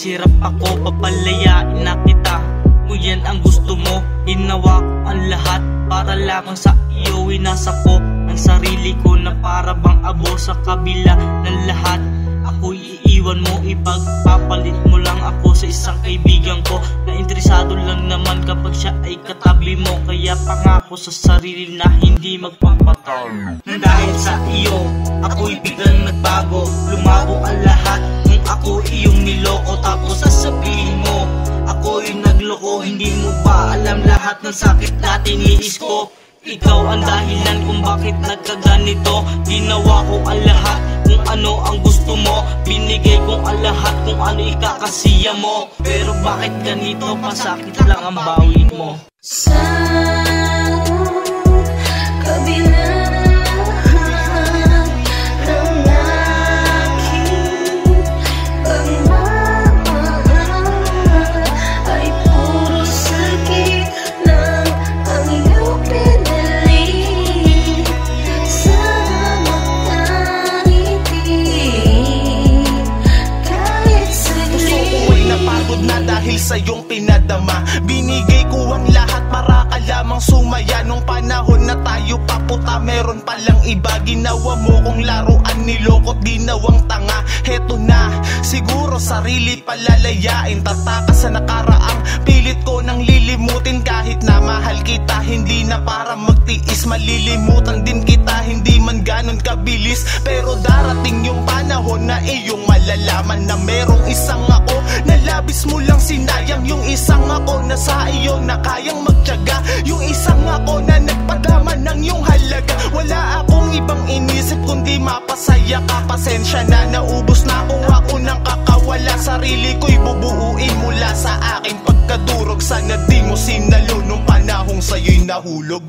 masirap ako, papalayain na kita. Kung yan ang gusto mo, ginawa ko ang lahat para lamang sa iyo. Inasa ko ang sarili ko na para bang abo sa kabila ng lahat. Ako'y iiwan mo, ipagpapalit mo lang ako sa isang kaibigan ko na interesado lang naman kapag siya ay katabi mo. Kaya pangako sa sarili na hindi magpapatalo. Nang dahil sa iyo, ako'y biglang nagbago. Lumabo ang lahat kung ako iyong niloko. Tapos sasabihin mo, ako'y nagloko. Hindi mo ba alam lahat ng sakit na tiniis ko? Ikaw ang dahilan kung bakit nagkaganito. Ginawa ko ang lahat kung ano ang gusto mo. Binigay ko ang lahat kung ano ikakasiya mo. Pero bakit ganito, masakit lang ang bawi mo. Sa kabila sa iyong pinadama, binigay ko ang lahat para ka lamang sumaya. Nung panahon na tayo paputa, meron palang iba. Ginawa mo kong laruan, nilokot, ginawang tanga. Heto na, siguro sarili palalayain. Tatakas sa nakaraang, pilit ko nang lilimutin. Kahit na mahal kita, hindi na para magtiis. Malilimutan din kita, hindi man ganon kabilis. Pero darating yung panahon na iyong malalaman na merong isang ako na labis mo lang sinayang. Yung isang ako na sa iyo na kayang magtiyaga. Yung isang ako na nagpaglaman ng iyong halaga. Wala akong ibang inisip kundi mapasaya ka. Pasensya na, naubos na ako nang kakawala. Sarili ko'y bubuuin mula sa aking pagkadurog. Sana di mo sinalo nung panahong sa'yo'y nahulog.